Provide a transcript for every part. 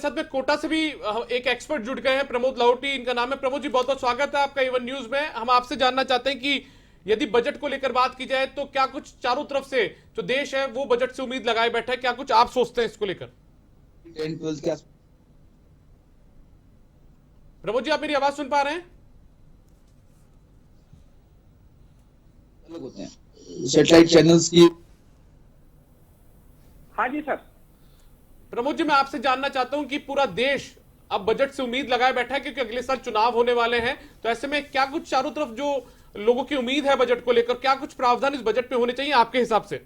साथ में कोटा से भी एक एक्सपर्ट जुड़ गए हैं, प्रमोद लाहौटी इनका नाम है। प्रमोद जी, बहुत बहुत स्वागत है आपका एवन न्यूज में। हम आपसे जानना चाहते हैं कि यदि बजट को लेकर बात की जाए तो क्या कुछ चारों तरफ से जो देश है वो बजट से उम्मीद लगाए बैठा है, क्या कुछ आप सोचते हैं इसको लेकर? प्रमोद जी, आप मेरी आवाज सुन पा रहे हैं? सेटेलाइट चैनल्स की। हाँ जी सर। प्रमोद जी, मैं आपसे जानना चाहता हूं कि पूरा देश अब बजट से उम्मीद लगाए बैठा है क्योंकि अगले साल चुनाव होने वाले हैं, तो ऐसे में क्या कुछ चारों तरफ जो लोगों की उम्मीद है बजट को लेकर, क्या कुछ प्रावधान इस बजट में होने चाहिए आपके हिसाब से?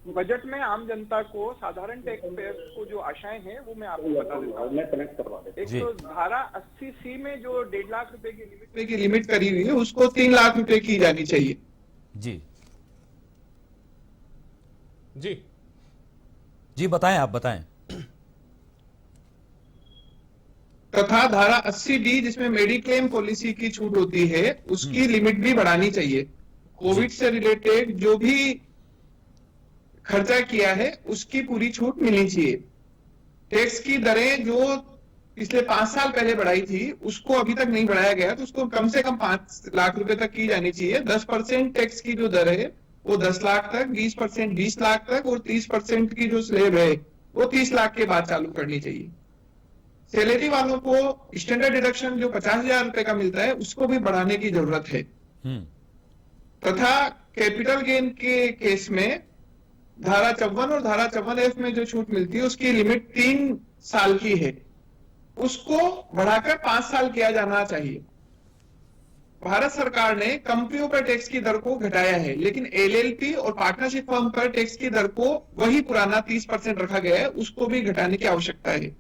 बजट में आम जनता को, साधारण टैक्स पेयर को जो आशाएं हैं वो मैं आपको बता देता हूँ। एक तो धारा 80C में जो 1.5 लाख रुपए की लिमिट करी हुई है उसको 3 लाख रुपए की जानी चाहिए। जी जी जी, बताएं, आप बताएं। तथा धारा 80D जिसमें मेडिक्लेम पॉलिसी की छूट होती है उसकी लिमिट भी बढ़ानी चाहिए। कोविड से रिलेटेड जो भी खर्चा किया है उसकी पूरी छूट मिलनी चाहिए। टैक्स की दरें जो पिछले 5 साल पहले बढ़ाई थी उसको अभी तक नहीं बढ़ाया गया, तो उसको कम से कम 5 लाख रुपए तक की जानी चाहिए। 10% टैक्स की जो दर है वो 10 लाख तक, 20% 20 लाख तक और 30% की जो स्लैब है वो 30 लाख के बाद चालू करनी चाहिए। सैलरी वालों को स्टैंडर्ड डिडक्शन जो 50,000 रुपए का मिलता है उसको भी बढ़ाने की जरूरत है। तथा कैपिटल गेन के केस में धारा 54 और धारा 54F में जो छूट मिलती है उसकी लिमिट 3 साल की है, उसको बढ़ाकर 5 साल किया जाना चाहिए। भारत सरकार ने कंपनियों पर टैक्स की दर को घटाया है, लेकिन LLP और पार्टनरशिप फर्म पर टैक्स की दर को वही पुराना 30% रखा गया है, उसको भी घटाने की आवश्यकता है।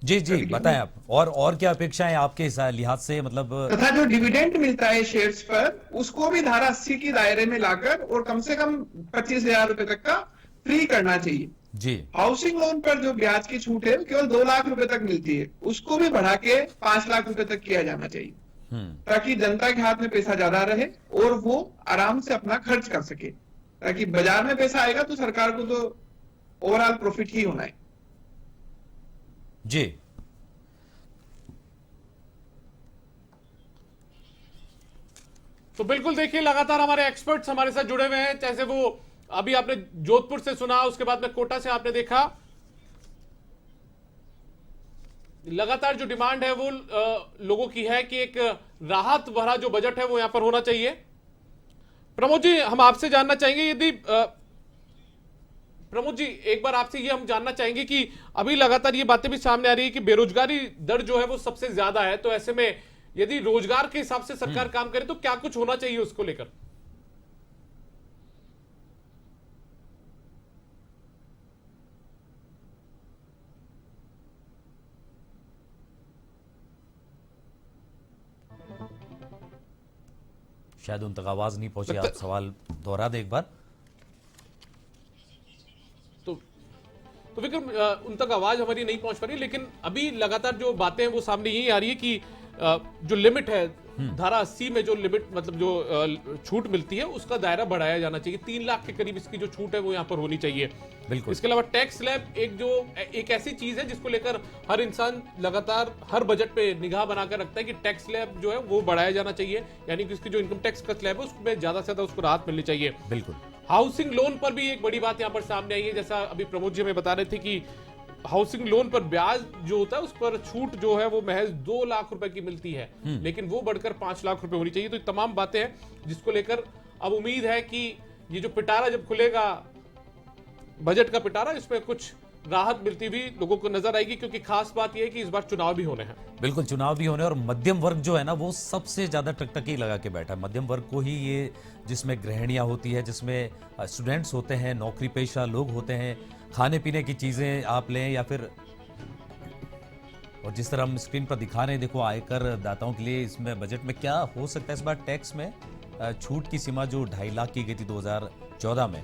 जी जी, बताएं आप। और क्या अपेक्षाएं आपके लिहाज से, मतलब? तथा जो डिविडेंड मिलता है शेयर्स पर उसको भी धारा 80 की दायरे में लाकर और कम से कम 25,000 रुपए तक का फ्री करना चाहिए। जी। हाउसिंग लोन पर जो ब्याज की छूट है केवल 2 लाख रुपए तक मिलती है, उसको भी बढ़ा के 5 लाख रुपए तक किया जाना चाहिए, ताकि जनता के हाथ में पैसा ज्यादा रहे और वो आराम से अपना खर्च कर सके। ताकि बाजार में पैसा आएगा तो सरकार को तो ओवरऑल प्रॉफिट ही होना है। जी। तो बिल्कुल देखिए, लगातार हमारे एक्सपर्ट्स हमारे साथ जुड़े हुए हैं, जैसे वो अभी आपने जोधपुर से सुना, उसके बाद में कोटा से आपने देखा। लगातार जो डिमांड है वो लोगों की है कि एक राहत भरा जो बजट है वो यहां पर होना चाहिए। प्रमोद जी, हम आपसे जानना चाहेंगे, यदि प्रमोद जी एक बार आपसे ये हम जानना चाहेंगे कि अभी लगातार ये बातें भी सामने आ रही है कि बेरोजगारी दर जो है वो सबसे ज्यादा है, तो ऐसे में यदि रोजगार के हिसाब से सरकार काम करे तो क्या कुछ होना चाहिए उसको लेकर? शायद उन तक आवाज नहीं पहुंची, आप सवाल दोहरा दें एक बार। तो विक्रम, उन तक आवाज हमारी नहीं पहुंच पा रही, लेकिन अभी लगातार जो बातें हैं वो सामने यही आ रही है कि जो लिमिट है धारा 80 में, जो लिमिट मतलब जो छूट मिलती है उसका दायरा बढ़ाया जाना चाहिए। 3 लाख के करीब इसकी जो छूट है वो यहाँ पर होनी चाहिए। बिल्कुल। इसके अलावा टैक्स स्लैब एक ऐसी चीज है जिसको लेकर हर इंसान लगातार हर बजट पे निगाह बनाकर रखता है कि टैक्स स्लैब जो है वो बढ़ाया जाना चाहिए, यानी कि इसकी जो इनकम टैक्स का स्लैब है उसमें ज्यादा से ज्यादा उसको राहत मिलनी चाहिए। बिल्कुल। हाउसिंग लोन पर भी एक बड़ी बात यहाँ पर सामने आई है, जैसा अभी प्रमोद जी हमें बता रहे थे कि हाउसिंग लोन पर ब्याज जो होता है उस पर छूट जो है वो महज 2 लाख रुपए की मिलती है, लेकिन वो बढ़कर 5 लाख रुपए होनी चाहिए। तो ये तमाम बातें हैं जिसको लेकर अब उम्मीद है कि ये जो पिटारा जब खुलेगा, बजट का पिटारा, इसमें कुछ राहत मिलती हुई लोगों को नजर आएगी, क्योंकि खास बात यह है कि इस बार चुनाव भी होने हैं। बिल्कुल, चुनाव भी होने, और मध्यम वर्ग जो है ना वो सबसे ज्यादा टकटकी लगा के बैठा है। मध्यम वर्ग को ही ये, जिसमें गृहिणियां होती है, जिसमें स्टूडेंट्स होते हैं, नौकरी पेशा लोग होते हैं, खाने पीने की चीजें आप लें या फिर, और जिस तरह हम स्क्रीन पर दिखा रहे हैं, देखो आयकर दाताओं के लिए इसमें बजट में क्या हो सकता है। इस बार टैक्स में छूट की सीमा जो 2.5 लाख की गई थी 2014 में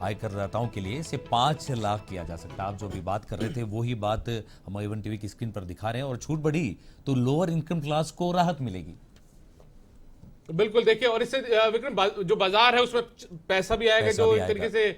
आयकरदाताओं के लिए, इसे 5 लाख किया जा सकता है। आप जो भी बात कर रहे थे वही बात हम एवन टीवी की स्क्रीन पर दिखा रहे हैं। और छूट बढ़ी तो लोअर इनकम क्लास को राहत मिलेगी। बिल्कुल देखिए, और इससे विक्रम जो बाजार है उसमें पैसा भी आएगा, पैसा जो भी एक तरीके से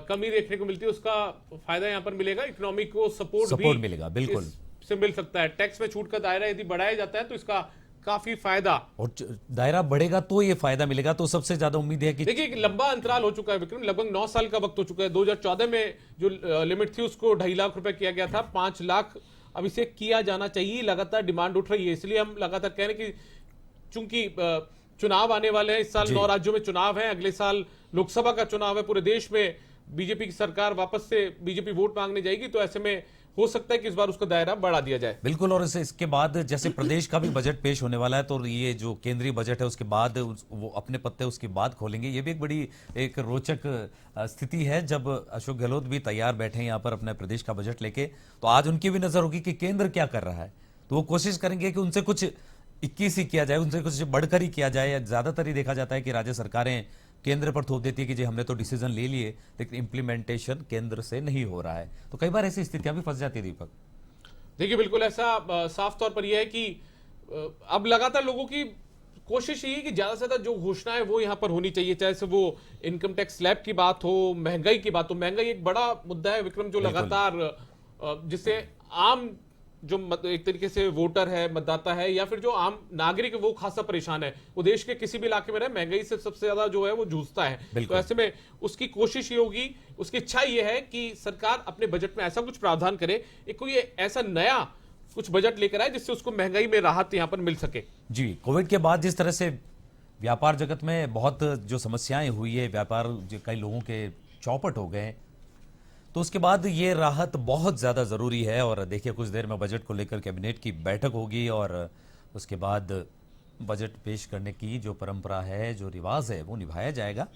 कमी देखने को मिलती है उसका फायदा यहाँ पर मिलेगा, इकोनॉमी को सपोर्ट भी मिलेगा, बिल्कुल से मिल सकता है। टैक्स में छूट का दायरा यदि बढ़ाया जाता है तो इसका काफी फायदा, और दायरा बढ़ेगा तो ये फायदा मिलेगा। तो सबसे ज्यादा उम्मीद है कि देखिए एक लंबा अंतराल हो चुका है विक्रम, लगभग 9 साल का वक्त हो चुका है। 2014 में जो लिमिट थी उसको 2.5 लाख रुपए किया गया था, 5 लाख अब इसे किया जाना चाहिए। लगातार डिमांड उठ रही है, इसलिए हम लगातार कह रहे हैं कि चूंकि चुनाव आने वाले हैं, इस साल 9 राज्यों में चुनाव है, अगले साल लोकसभा का चुनाव है, पूरे देश में बीजेपी की सरकार वापस से बीजेपी वोट मांगने जाएगी, तो ऐसे में हो सकता है कि इस बार उसका दायरा बढ़ा दिया जाए। बिल्कुल, और इसके बाद जैसे प्रदेश का भी बजट पेश होने वाला है, तो ये जो केंद्रीय बजट है उसके बाद वो अपने पत्ते उसके बाद खोलेंगे। ये भी एक बड़ी एक रोचक स्थिति है, जब अशोक गहलोत भी तैयार बैठे हैं यहाँ पर अपने प्रदेश का बजट लेके, तो आज उनकी भी नजर होगी कि केंद्र क्या कर रहा है, तो वो कोशिश करेंगे कि उनसे कुछ 21 ही किया जाए, उनसे कुछ बढ़कर ही किया जाए। ज्यादातर ही देखा जाता है कि राज्य सरकारें केंद्र पर थोप देती है कि जी हमने तो डिसीजन ले लिए, लेकिन इंप्लीमेंटेशन केंद्र से नहीं हो रहा है, तो कई बार ऐसी स्थितियां भी फंस जाती है। दीपक देखिए बिल्कुल ऐसा साफ तौर पर यह है कि अब लगातार लोगों की कोशिश यही है कि ज्यादा से ज्यादा जो घोषणा है वो यहाँ पर होनी चाहिए, चाहे से वो इनकम टैक्स स्लैब की बात हो, महंगाई की बात हो। महंगाई एक बड़ा मुद्दा है विक्रम, जो लगातार जिससे आम जो एक तरीके से वोटर है, मतदाता है, या फिर जो आम नागरिक है, वो खासा परेशान है। वो देश के किसी भी इलाके में रहे, महंगाई से सबसे ज्यादा जो है वो जूझता है। तो ऐसे में उसकी कोशिश ये होगी, उसकी इच्छा ये है कि सरकार अपने बजट में ऐसा कुछ प्रावधान करे, एक कोई ऐसा नया कुछ बजट लेकर आए जिससे उसको महंगाई में राहत यहाँ पर मिल सके। जी, कोविड के बाद जिस तरह से व्यापार जगत में बहुत जो समस्याएं हुई है, व्यापार कई लोगों के चौपट हो गए, तो उसके बाद ये राहत बहुत ज़्यादा ज़रूरी है। और देखिए कुछ देर में बजट को लेकर कैबिनेट की बैठक होगी, और उसके बाद बजट पेश करने की जो परंपरा है, जो रिवाज है, वो निभाया जाएगा।